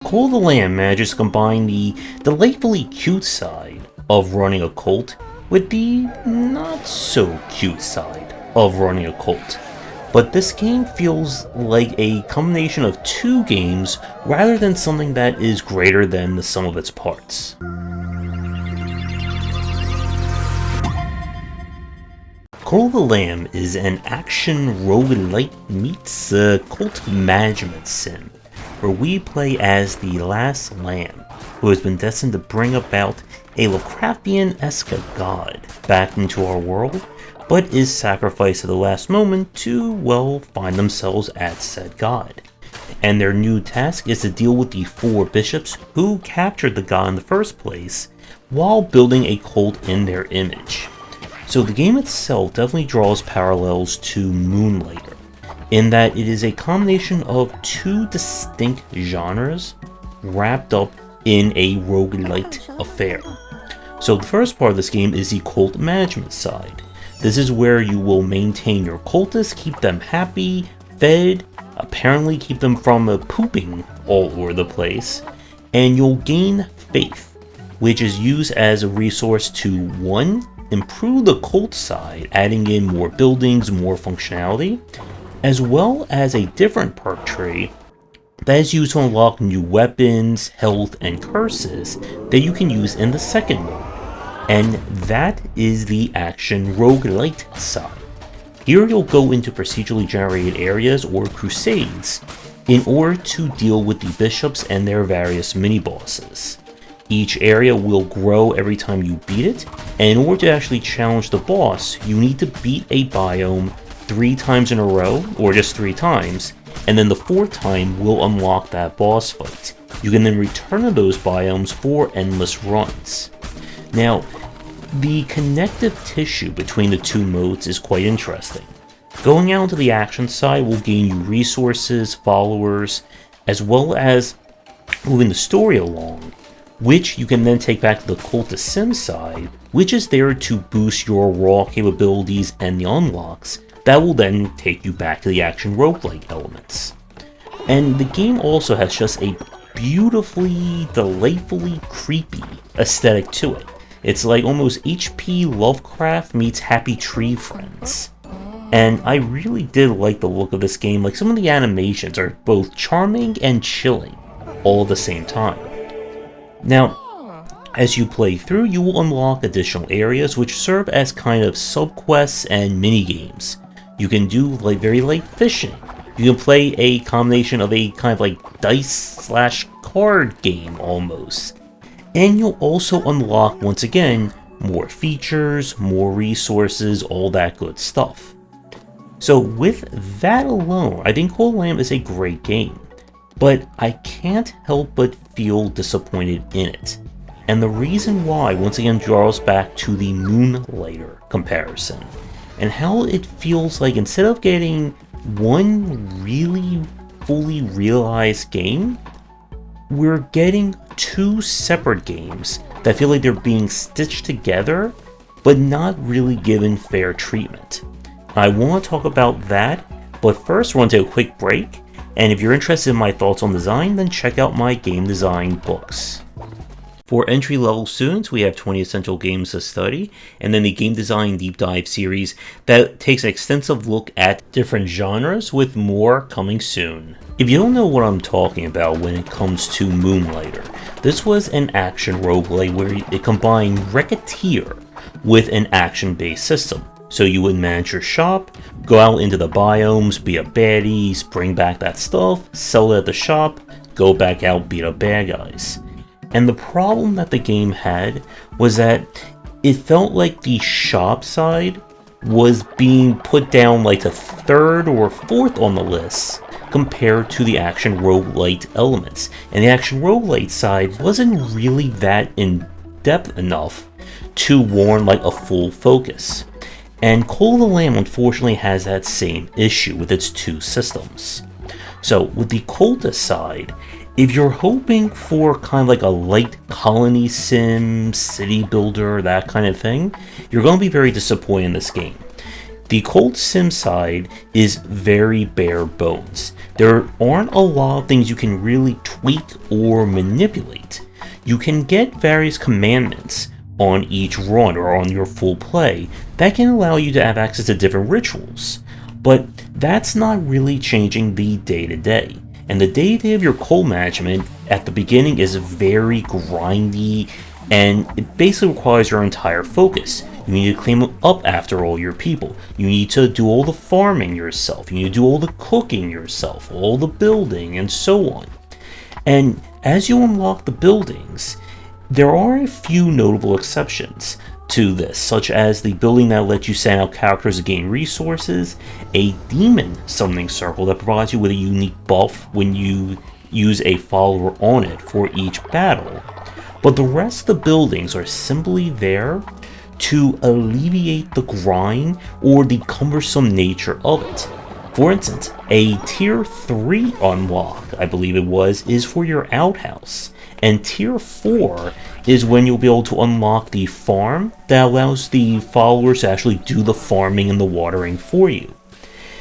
Call of the Lamb manages to combine the delightfully cute side of running a cult with the not so cute side of running a cult. But this game feels like a combination of two games rather than something that is greater than the sum of its parts. Call of the Lamb is an action roguelite meets cult management sim, where we play as the last lamb who has been destined to bring about a Lovecraftian-esque god back into our world, but is sacrificed at the last moment to, well, find themselves at said god. And their new task is to deal with the 4 bishops who captured the god in the first place, while building a cult in their image. So the game itself definitely draws parallels to Moonlighter, in that it is a combination of 2 distinct genres wrapped up in a roguelite affair. So the first part of this game is the cult management side. This is where you will maintain your cultists, keep them happy, fed, apparently keep them from pooping all over the place, and you'll gain faith, which is used as a resource to 1. Improve the cult side, adding in more buildings, more functionality, as well as a different perk tree that is used to unlock new weapons, health, and curses that you can use in the second mode. And that is the action roguelite side. Here you'll go into procedurally generated areas or crusades in order to deal with the bishops and their various mini-bosses. Each area will grow every time you beat it, and in order to actually challenge the boss, you need to beat a biome 3 times in a row, or just 3 times, and then the 4th time will unlock that boss fight. You can then return to those biomes for endless runs. Now, the connective tissue between the 2 modes is quite interesting. Going out into the action side will gain you resources, followers, as well as moving the story along, which you can then take back to the Cult of Sim side, which is there to boost your raw capabilities and the unlocks that will then take you back to the action roguelike elements. And the game also has just a beautifully, delightfully creepy aesthetic to it. It's like almost HP Lovecraft meets Happy Tree Friends. And I really did like the look of this game. Like, some of the animations are both charming and chilling all at the same time. Now, as you play through, you will unlock additional areas which serve as kind of subquests and mini-games. You can do like very light fishing. You can play a combination of a kind of like dice/card game almost. And you'll also unlock, once again, more features, more resources, all that good stuff. So with that alone, I think Call of the Lamb is a great game. But I can't help but feel disappointed in it. And the reason why, once again, draws back to the Moonlighter comparison, and how it feels like instead of getting one really fully realized game, we're getting 2 separate games that feel like they're being stitched together, but not really given fair treatment. I want to talk about that, but first we're going to take a quick break. And if you're interested in my thoughts on design, then check out my game design books. For entry-level students, we have 20 Essential Games to Study, and then the Game Design Deep Dive series that takes an extensive look at different genres, with more coming soon. If you don't know what I'm talking about when it comes to Moonlighter, this was an action roguelite where it combined Racketeer with an action-based system. So you would manage your shop, go out into the biomes, beat up baddies, bring back that stuff, sell it at the shop, go back out, beat up bad guys. And the problem that the game had was that it felt like the shop side was being put down like the 3rd or 4th on the list compared to the action roguelite elements. And the action roguelite side wasn't really that in depth enough to warrant like a full focus. And Call of the Lamb unfortunately has that same issue with its 2 systems. So with the Cultist side, if you're hoping for kind of like a light colony sim, city builder, that kind of thing, you're going to be very disappointed in this game. The Cold Sim side is very bare bones. There aren't a lot of things you can really tweak or manipulate. You can get various commandments on each run or on your full play that can allow you to have access to different rituals, but that's not really changing the day-to-day. And the day-to-day of your cold management at the beginning is very grindy, and it basically requires your entire focus. You need to clean up after all your people. You need to do all the farming yourself. You need to do all the cooking yourself, all the building, and so on. And as you unlock the buildings, there are a few notable exceptions to this, such as the building that lets you send out characters to gain resources, a demon summoning circle that provides you with a unique buff when you use a follower on it for each battle. But the rest of the buildings are simply there to alleviate the grind or the cumbersome nature of it. For instance, a tier 3 unlock, I believe it was, is for your outhouse, and tier 4 is when you'll be able to unlock the farm that allows the followers to actually do the farming and the watering for you.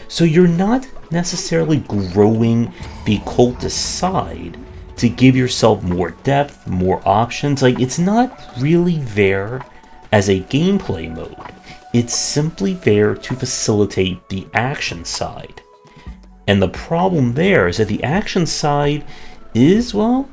So you're not necessarily growing the cultist side to give yourself more depth, more options. Like, it's not really there as a gameplay mode. It's simply there to facilitate the action side. And the problem there is that the action side is, well,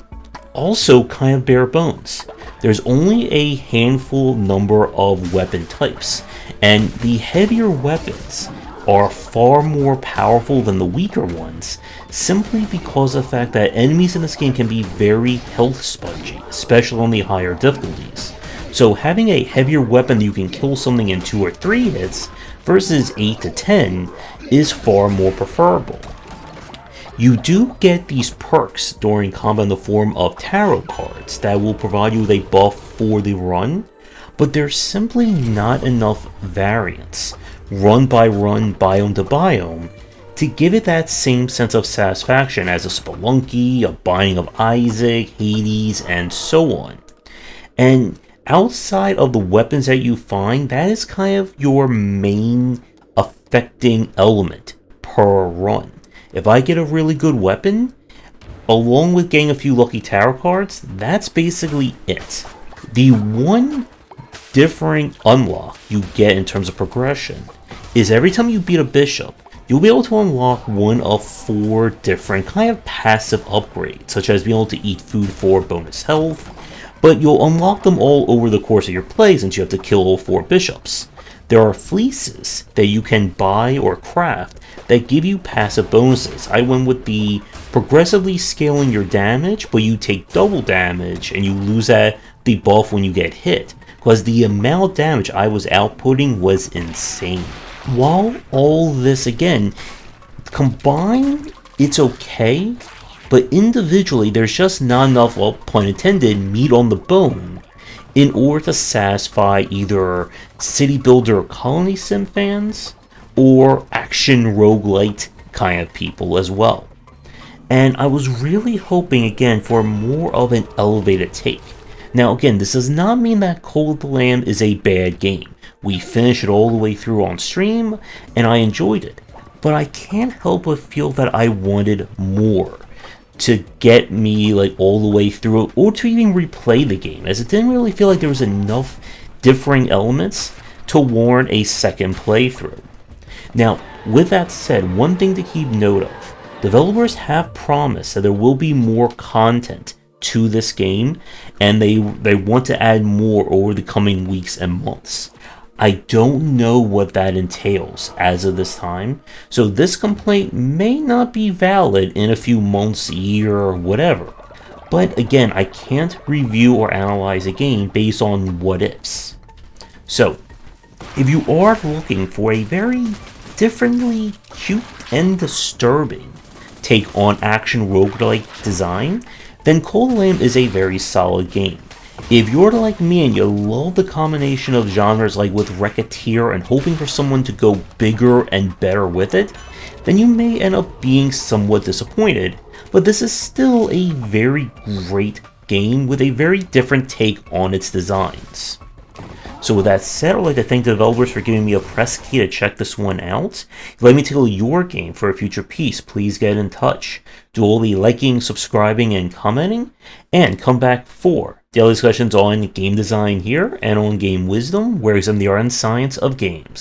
also kind of bare bones. There's only a handful number of weapon types, and the heavier weapons are far more powerful than the weaker ones, simply because of the fact that enemies in this game can be very health spongy, especially on the higher difficulties. So having a heavier weapon that you can kill something in 2 or 3 hits versus 8 to 10 is far more preferable. You do get these perks during combat in the form of tarot cards that will provide you with a buff for the run, but there's simply not enough variance, run by run, biome to biome, to give it that same sense of satisfaction as a Spelunky, a Binding of Isaac, Hades, and so on. And outside of the weapons that you find, that is kind of your main affecting element per run. If I get a really good weapon, along with getting a few lucky tarot cards, that's basically it. The one differing unlock you get in terms of progression is every time you beat a bishop, you'll be able to unlock one of 4 different kind of passive upgrades, such as being able to eat food for bonus health, but you'll unlock them all over the course of your play since you have to kill all 4 bishops. There are fleeces that you can buy or craft that give you passive bonuses. I went with the progressively scaling your damage, but you take double damage and you lose the buff when you get hit, because the amount of damage I was outputting was insane. While all this, again, combined, it's okay, but individually there's just not enough, well, pun intended, meat on the bone in order to satisfy either city builder or colony sim fans or action roguelite kind of people as well. And I was really hoping again for more of an elevated take. Now again, this does not mean that Cult of the Lamb is a bad game. We finished it all the way through on stream and I enjoyed it, but I can't help but feel that I wanted more to get me like all the way through it, or to even replay the game, as it didn't really feel like there was enough differing elements to warrant a second playthrough. Now, with that said, one thing to keep note of, developers have promised that there will be more content to this game, and they want to add more over the coming weeks and months. I don't know what that entails as of this time, so this complaint may not be valid in a few months, year, or whatever. But again, I can't review or analyze a game based on what-ifs. So, if you are looking for a very differently cute and disturbing take on action roguelike design, then Cult of the Lamb is a very solid game. If you're like me and you love the combination of genres like with Racketeer and hoping for someone to go bigger and better with it, then you may end up being somewhat disappointed, but this is still a very great game with a very different take on its designs. So with that said, I'd like to thank the developers for giving me a press key to check this one out. If you'd like me to tackle your game for a future piece, please get in touch. Do all the liking, subscribing, and commenting, and come back for daily discussions on game design here and on game wisdom, where we examine the art and science of games.